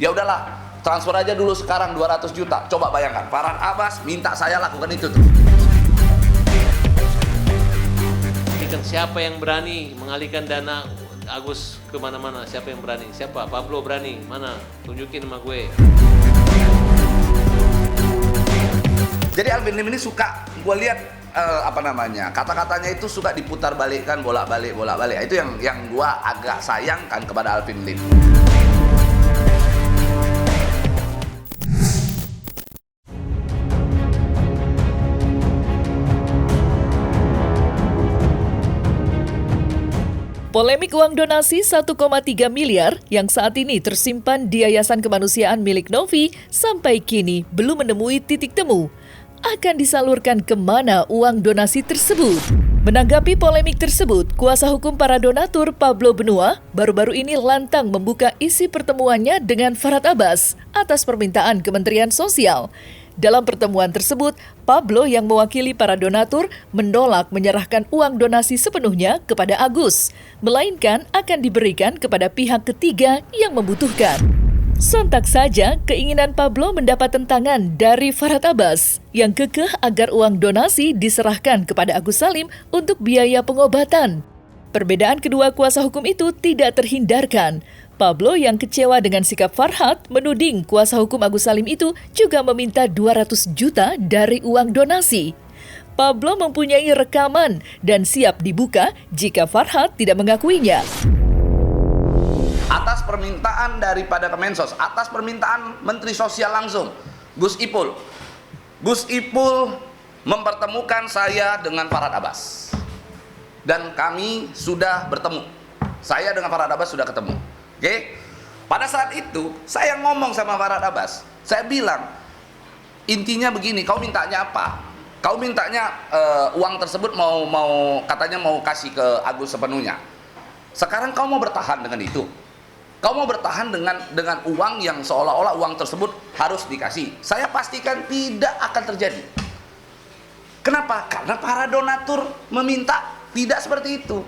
Ya udahlah, transfer aja dulu sekarang 200 juta. Coba bayangkan, Farhad Abbas minta saya lakukan itu tuh. Kan siapa yang berani mengalihkan dana Agus kemana-mana? Siapa yang berani? Siapa? Pablo berani? Mana? Tunjukin sama gue. Jadi Alvin Lim ini suka, gue lihat kata-katanya itu suka diputar balikkan, bolak-balik. Itu yang gue agak sayangkan kepada Alvin Lim. Polemik uang donasi 1,3 miliar yang saat ini tersimpan di Yayasan Kemanusiaan milik Novi sampai kini belum menemui titik temu. Akan disalurkan kemana uang donasi tersebut? Menanggapi polemik tersebut, kuasa hukum para donatur Pablo Benua baru-baru ini lantang membuka isi pertemuannya dengan Farhad Abbas atas permintaan Kementerian Sosial. Dalam pertemuan tersebut, Pablo yang mewakili para donatur menolak menyerahkan uang donasi sepenuhnya kepada Agus, melainkan akan diberikan kepada pihak ketiga yang membutuhkan. Sontak saja, keinginan Pablo mendapat tentangan dari Farhad Abbas yang kekeh agar uang donasi diserahkan kepada Agus Salim untuk biaya pengobatan. Perbedaan kedua kuasa hukum itu tidak terhindarkan. Pablo yang kecewa dengan sikap Farhad menuding kuasa hukum Agus Salim itu juga meminta 200 juta dari uang donasi. Pablo mempunyai rekaman dan siap dibuka jika Farhad tidak mengakuinya. Atas permintaan daripada Kemensos, atas permintaan Menteri Sosial langsung, Gus Ipul mempertemukan saya dengan Farhad Abbas. Dan kami sudah bertemu. Saya dengan Farhad Abbas sudah ketemu. Oke? Pada saat itu, saya ngomong sama Farhad Abbas. Saya bilang, intinya begini, kau mintanya apa? Kau mintanya uang tersebut katanya mau kasih ke Agus sepenuhnya. Sekarang kau mau bertahan dengan itu? Kau mau bertahan dengan uang yang seolah-olah uang tersebut harus dikasih? Saya pastikan tidak akan terjadi. Kenapa? Karena para donatur meminta tidak seperti itu.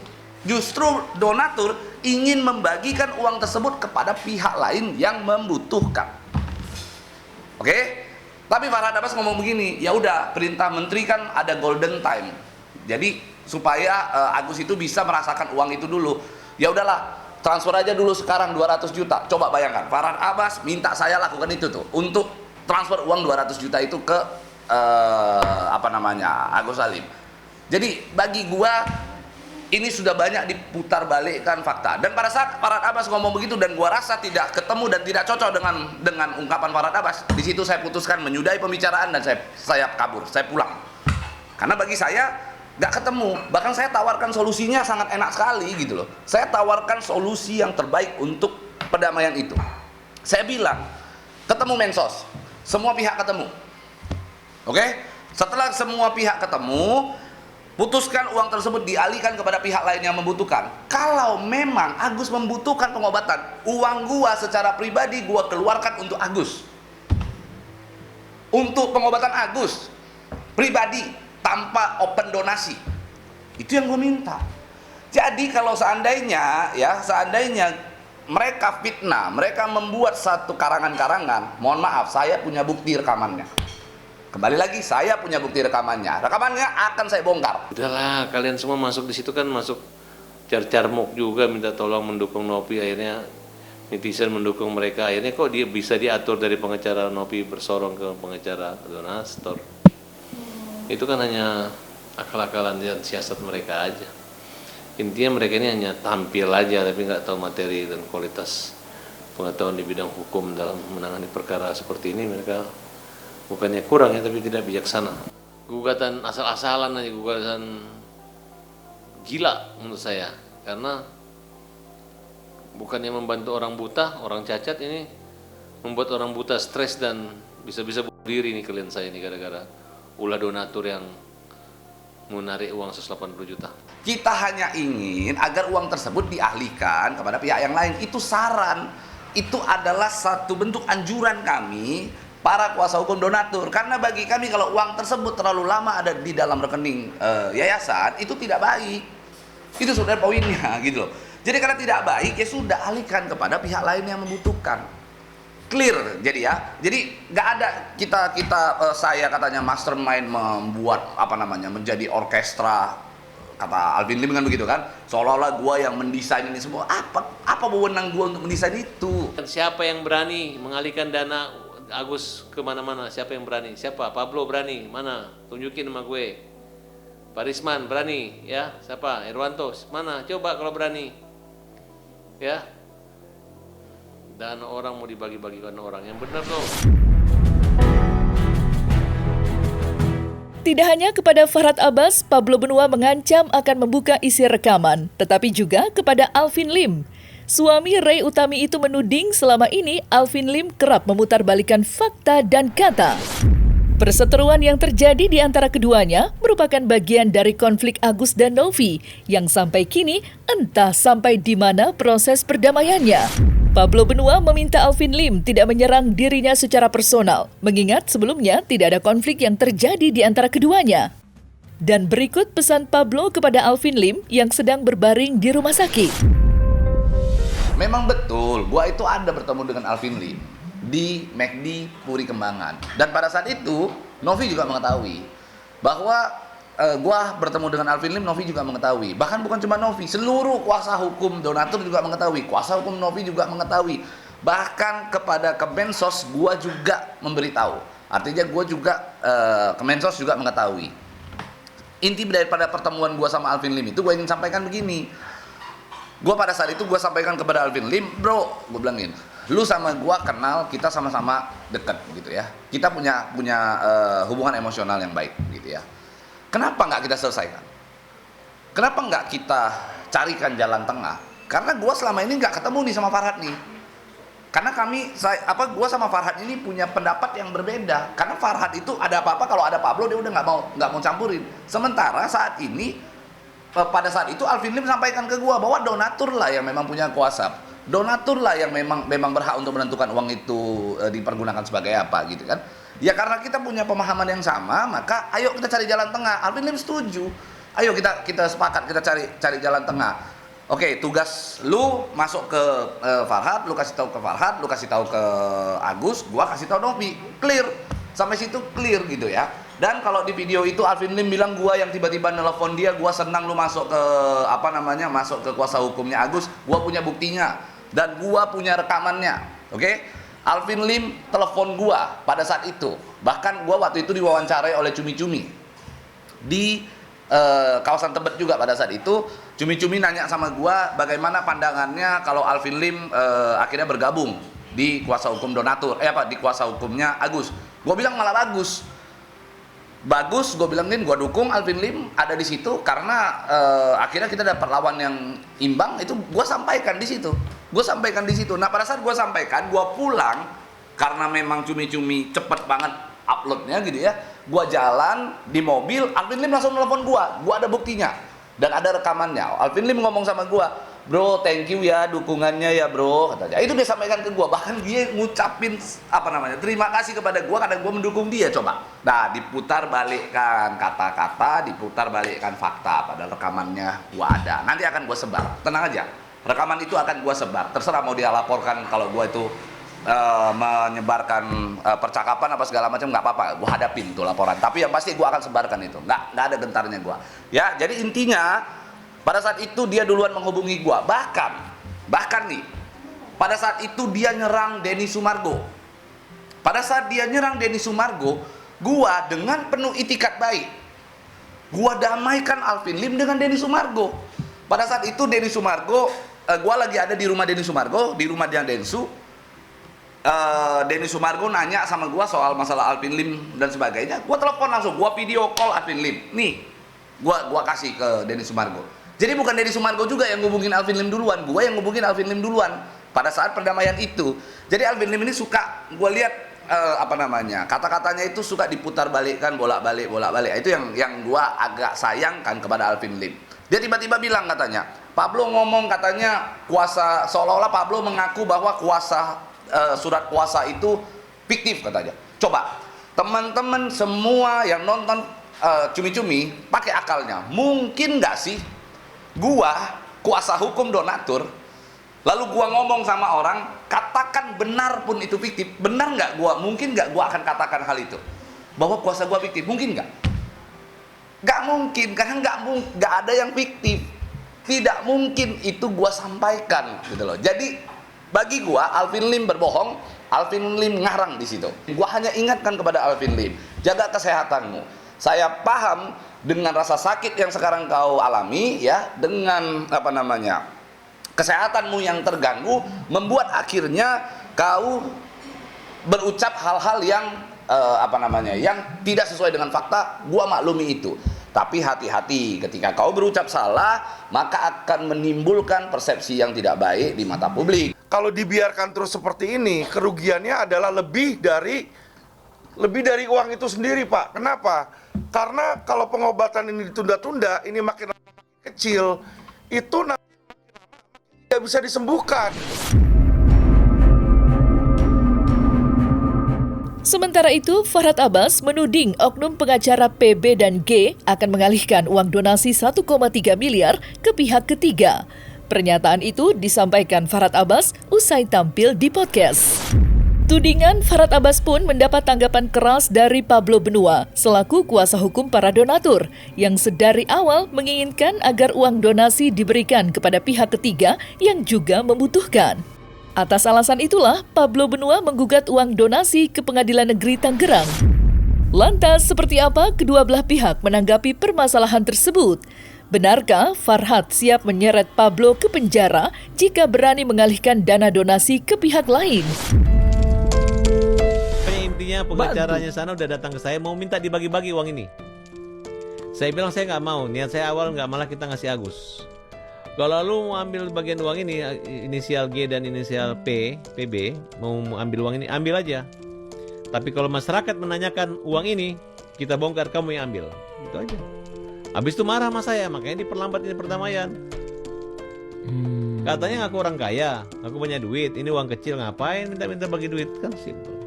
Justru donatur ingin membagikan uang tersebut kepada pihak lain yang membutuhkan. Oke? Tapi Farhad Abbas ngomong begini, ya udah, perintah menteri kan ada golden time. Jadi supaya Agus itu bisa merasakan uang itu dulu. Ya udahlah, transfer aja dulu sekarang 200 juta. Coba bayangkan, Farhad Abbas minta saya lakukan itu tuh untuk transfer uang 200 juta itu ke Agus Salim. Jadi bagi gua ini sudah banyak diputar balikkan fakta. Dan pada saat Farhad Abbas ngomong begitu dan gua rasa tidak ketemu dan tidak cocok dengan ungkapan Farhad Abbas, di situ saya putuskan menyudahi pembicaraan dan saya kabur, saya pulang. Karena bagi saya nggak ketemu. Bahkan saya tawarkan solusinya sangat enak sekali gitu loh. Saya tawarkan solusi yang terbaik untuk perdamaian itu. Saya bilang, ketemu Mensos, semua pihak ketemu. Oke? Setelah semua pihak ketemu, putuskan uang tersebut dialihkan kepada pihak lain yang membutuhkan. Kalau memang Agus membutuhkan pengobatan, uang gua secara pribadi gua keluarkan untuk Agus. Untuk pengobatan Agus pribadi tanpa open donasi. Itu yang gua minta. Jadi kalau seandainya mereka fitnah, mereka membuat satu karangan-karangan, mohon maaf, saya punya bukti rekamannya. Kembali lagi, saya punya bukti rekamannya. Rekamannya akan saya bongkar. Udahlah, kalian semua masuk di situ kan masuk carmuk juga minta tolong mendukung Nopi. Akhirnya netizen mendukung mereka. Akhirnya kok dia bisa diatur dari pengacara Nopi bersorong ke pengacara donatur. Itu kan hanya akal-akalan dan siasat mereka aja. Intinya mereka ini hanya tampil aja tapi nggak tahu materi dan kualitas pengetahuan di bidang hukum dalam menangani perkara seperti ini. Mereka bukannya kurang ya, tapi tidak bijaksana. Gugatan asal-asalan aja, gugatan gila menurut saya. Karena bukannya membantu orang buta, orang cacat, ini membuat orang buta stres dan bisa-bisa bunuh diri nih kalian saya ini gara-gara ulah donatur yang menarik uang 180 juta. Kita hanya ingin agar uang tersebut dialihkan kepada pihak yang lain. Itu saran. Itu adalah satu bentuk anjuran kami para kuasa hukum donatur, karena bagi kami kalau uang tersebut terlalu lama ada di dalam rekening yayasan itu tidak baik. Itu sudah poinnya gitu loh. Jadi karena tidak baik ya sudah alihkan kepada pihak lain yang membutuhkan. clear. Jadi ya, jadi nggak ada saya katanya mastermind membuat apa namanya menjadi orkestra, kata Alvin Lim kan begitu kan, seolah-olah gua yang mendesain ini semua. Apa wewenang gua untuk mendesain itu? Siapa yang berani mengalihkan dana Agus kemana-mana? Siapa yang berani? Siapa? Pablo berani? Mana? Tunjukin sama gue. Pak Risman berani? Ya, siapa? Irwanto mana? Coba kalau berani. Ya, dan orang mau dibagi-bagikan orang yang benar dong. Tidak hanya kepada Farhad Abbas, Pablo Benua mengancam akan membuka isi rekaman, tetapi juga kepada Alvin Lim. Suami Ray Utami itu menuding selama ini Alvin Lim kerap memutarbalikkan fakta dan kata. Perseteruan yang terjadi di antara keduanya merupakan bagian dari konflik Agus dan Novi yang sampai kini entah sampai di mana proses perdamaiannya. Pablo Benua meminta Alvin Lim tidak menyerang dirinya secara personal, mengingat sebelumnya tidak ada konflik yang terjadi di antara keduanya. Dan berikut pesan Pablo kepada Alvin Lim yang sedang berbaring di rumah sakit. Memang betul, gua itu ada bertemu dengan Alvin Lim di McD Puri Kembangan. Dan pada saat itu, Novi juga mengetahui bahwa gua bertemu dengan Alvin Lim, Novi juga mengetahui. Bahkan bukan cuma Novi, seluruh kuasa hukum donatur juga mengetahui. Kuasa hukum Novi juga mengetahui. Bahkan kepada Kemensos gua juga memberitahu. Artinya gua juga Kemensos juga mengetahui. Inti daripada pertemuan gua sama Alvin Lim itu gua ingin sampaikan begini. Gue pada saat itu gue sampaikan kepada Alvin Lim, bro, gue bilangin, lu sama gue kenal, kita sama-sama deket gitu ya. Kita punya hubungan emosional yang baik gitu ya. Kenapa nggak kita selesaikan? Kenapa nggak kita carikan jalan tengah? Karena gue selama ini nggak ketemu nih sama Farhad nih. Karena gue sama Farhad ini punya pendapat yang berbeda. Karena Farhad itu ada apa-apa kalau ada Pablo dia udah nggak mau campurin. Sementara saat ini pada saat itu Alvin Lim sampaikan ke gua bahwa donatur lah yang memang punya kuasa. Donatur lah yang memang berhak untuk menentukan uang itu dipergunakan sebagai apa gitu kan. Ya karena kita punya pemahaman yang sama, maka ayo kita cari jalan tengah. Alvin Lim setuju. Ayo kita sepakat kita cari jalan tengah. Oke, tugas lu masuk ke Farhad, lu kasih tahu ke Farhad, lu kasih tahu ke Agus, gua kasih tahu Novi. Clear. Sampai situ clear gitu ya. Dan kalau di video itu Alvin Lim bilang gua yang tiba-tiba nelpon dia, gua senang lu masuk ke masuk ke kuasa hukumnya Agus, gua punya buktinya dan gua punya rekamannya. Oke? Alvin Lim telepon gua pada saat itu. Bahkan gua waktu itu diwawancarai oleh Cumi-Cumi di kawasan Tebet juga pada saat itu. Cumi-Cumi nanya sama gua bagaimana pandangannya kalau Alvin Lim akhirnya bergabung di kuasa hukum donatur, di kuasa hukumnya Agus. Gua bilang malah bagus, gue bilangin gue dukung Alvin Lim ada di situ karena akhirnya kita dapat lawan yang imbang. Itu gue sampaikan di situ. Nah pada saat gue sampaikan, gue pulang karena memang Cumi-Cumi cepet banget uploadnya gitu ya. Gue jalan di mobil, Alvin Lim langsung nelfon gue ada buktinya dan ada rekamannya. Alvin Lim ngomong sama gue, bro, thank you ya dukungannya ya bro, katanya. Itu dia sampaikan ke gua, bahkan dia ngucapin terima kasih kepada gua karena gua mendukung dia. Coba, nah diputar balikkan kata-kata, diputar balikkan fakta, padahal rekamannya gua ada. Nanti akan gua sebar, tenang aja. Rekaman itu akan gua sebar. Terserah mau dia laporkan kalau gua itu menyebarkan percakapan apa segala macam, nggak apa-apa, gua hadapin tuh laporan. Tapi yang pasti gua akan sebarkan itu, nggak ada gentarnya gua. Ya, jadi intinya pada saat itu dia duluan menghubungi gua. Bahkan nih, pada saat itu dia nyerang Denny Sumargo. Pada saat dia nyerang Denny Sumargo, gua dengan penuh itikat baik, gua damaikan Alvin Lim dengan Denny Sumargo. Pada saat itu Denny Sumargo, gua lagi ada di rumah Denny Sumargo, di rumah Dian Densu. Denny Sumargo nanya sama gua soal masalah Alvin Lim dan sebagainya. Gua telepon langsung, gua video call Alvin Lim. Nih, gua kasih ke Denny Sumargo. Jadi bukan Denny Sumargo juga yang ngubungin Alvin Lim duluan, gue yang ngubungin Alvin Lim duluan pada saat perdamaian itu. Jadi Alvin Lim ini suka, gue lihat kata-katanya itu suka diputar balikkan bolak-balik. Itu yang gue agak sayangkan kepada Alvin Lim. Dia tiba-tiba bilang katanya, Pablo ngomong katanya kuasa, seolah-olah Pablo mengaku bahwa kuasa surat kuasa itu fiktif katanya. Coba teman-teman semua yang nonton Cumi-Cumi pakai akalnya, mungkin nggak sih gua kuasa hukum donatur lalu gua ngomong sama orang katakan benar pun itu fiktif, benar nggak gua, mungkin nggak gua akan katakan hal itu bahwa kuasa gua fiktif, mungkin nggak? Nggak mungkin, karena nggak ada yang fiktif. Tidak mungkin itu gua sampaikan gitu loh. Jadi bagi gua Alvin Lim berbohong, Alvin Lim ngarang di situ. Gua hanya ingatkan kepada Alvin Lim, jaga kesehatanmu. Saya paham dengan rasa sakit yang sekarang kau alami ya, dengan kesehatanmu yang terganggu membuat akhirnya kau berucap hal-hal yang yang tidak sesuai dengan fakta. Gua maklumi itu. Tapi hati-hati, ketika kau berucap salah, maka akan menimbulkan persepsi yang tidak baik di mata publik. Kalau dibiarkan terus seperti ini, kerugiannya adalah lebih dari uang itu sendiri, Pak. Kenapa? Karena kalau pengobatan ini ditunda-tunda, ini makin kecil, itu nanti tidak bisa disembuhkan. Sementara itu, Farhad Abbas menuding oknum pengacara PB dan G akan mengalihkan uang donasi 1,3 miliar ke pihak ketiga. Pernyataan itu disampaikan Farhad Abbas usai tampil di podcast. Tudingan Farhad Abbas pun mendapat tanggapan keras dari Pablo Benua selaku kuasa hukum para donatur yang sedari awal menginginkan agar uang donasi diberikan kepada pihak ketiga yang juga membutuhkan. Atas alasan itulah, Pablo Benua menggugat uang donasi ke Pengadilan Negeri Tangerang. Lantas, seperti apa kedua belah pihak menanggapi permasalahan tersebut? Benarkah Farhad siap menyeret Pablo ke penjara jika berani mengalihkan dana donasi ke pihak lain? Intinya pengacaranya sana udah datang ke saya mau minta dibagi-bagi uang ini. Saya bilang saya nggak mau, niat saya awal nggak, malah kita ngasih Agus. Kalau lu mau ambil bagian uang ini, inisial G dan inisial P, PB, mau ambil uang ini, ambil aja. Tapi kalau masyarakat menanyakan uang ini, kita bongkar, kamu yang ambil. Itu aja. Habis itu marah sama saya, makanya diperlambat ini perdamaian. Katanya aku orang kaya, aku punya duit, ini uang kecil, ngapain minta-minta bagi duit? Kan simple.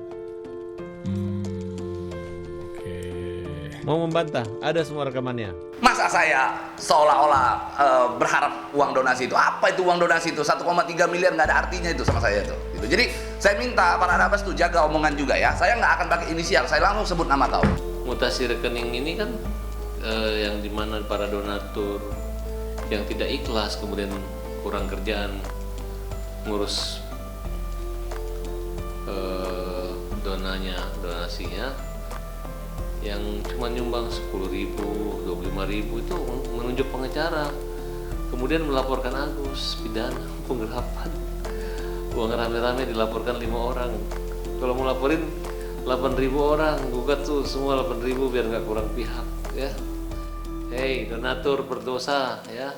Mau membantah, ada semua rekamannya. Masa saya seolah-olah berharap uang donasi itu, apa itu uang donasi itu? 1,3 miliar nggak ada artinya itu sama saya itu. Gitu. Jadi saya minta Farhad Abbas tuh jaga omongan juga ya. Saya nggak akan pakai inisial, saya langsung sebut nama kau. Mutasi rekening ini kan yang dimana para donatur yang tidak ikhlas kemudian kurang kerjaan ngurus donasinya, yang cuma nyumbang 10.000, 25.000 itu menunjuk pengacara, kemudian melaporkan Agus pidana penggelapan uang rame-rame, dilaporkan 5 orang. Kalau mau laporin 8.000 orang, gugat tuh semua 8.000 biar nggak kurang pihak ya. Hei donatur berdosa ya,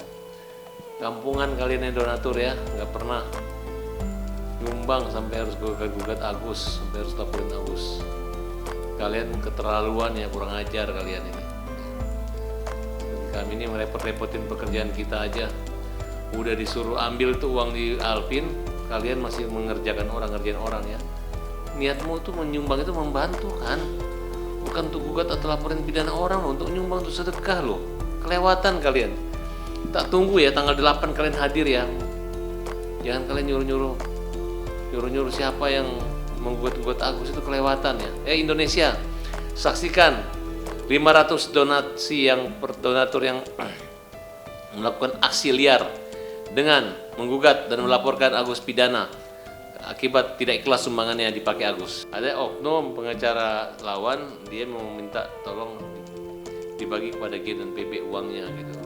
kampungan kalian yang donatur ya, nggak pernah nyumbang sampai harus gugat Agus, sampai harus laporin Agus. Kalian keterlaluan ya, kurang ajar kalian ini. Kami ini merepot-repotin pekerjaan kita aja. Udah disuruh ambil tuh uang di Alvin, kalian masih ngerjain orang ya. Niatmu tuh menyumbang itu membantu kan, bukan untuk gugat atau laporin pidana orang loh, untuk nyumbang untuk sedekah loh. Kelewatan kalian. Tak tunggu ya tanggal 8 kalian hadir ya. Jangan kalian nyuruh-nyuruh siapa yang menggugat Agus, itu kelewatan ya. Indonesia, saksikan 500 donasi yang donatur yang melakukan aksi liar dengan menggugat dan melaporkan Agus pidana akibat tidak ikhlas sumbangannya dipakai Agus. Ada oknum pengacara lawan, dia mau minta tolong dibagi kepada G dan PB uangnya gitu,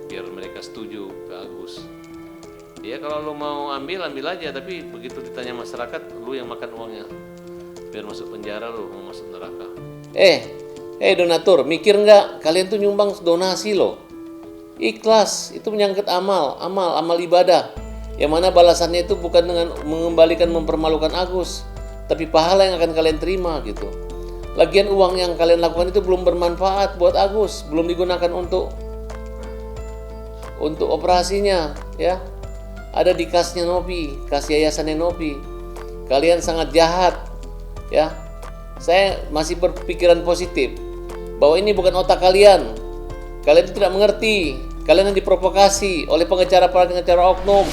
biar mereka setuju ke Agus. Ya kalau lu mau ambil aja, tapi begitu ditanya masyarakat, lu yang makan uangnya. Biar masuk penjara, lu mau masuk neraka. Donatur, mikir nggak? Kalian tuh nyumbang donasi loh. Ikhlas, itu menyangkut amal ibadah. Yang mana balasannya itu bukan dengan mengembalikan mempermalukan Agus, tapi pahala yang akan kalian terima gitu. Lagian uang yang kalian lakukan itu belum bermanfaat buat Agus, belum digunakan untuk operasinya ya. Ada di kasnya Nopi, kas yayasannya Nopi. Kalian sangat jahat ya. Saya masih berpikiran positif bahwa ini bukan otak kalian. Kalian itu tidak mengerti. Kalian yang diprovokasi oleh pengacara oknum.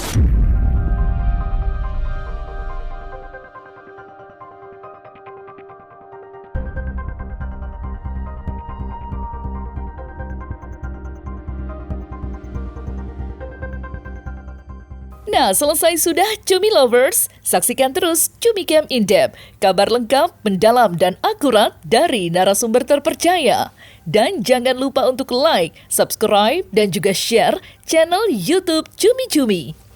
Nah, selesai sudah Cumi Lovers. Saksikan terus Cumi Camp In-Depth, kabar lengkap, mendalam, dan akurat dari narasumber terpercaya. Dan jangan lupa untuk like, subscribe, dan juga share channel YouTube Cumi Cumi.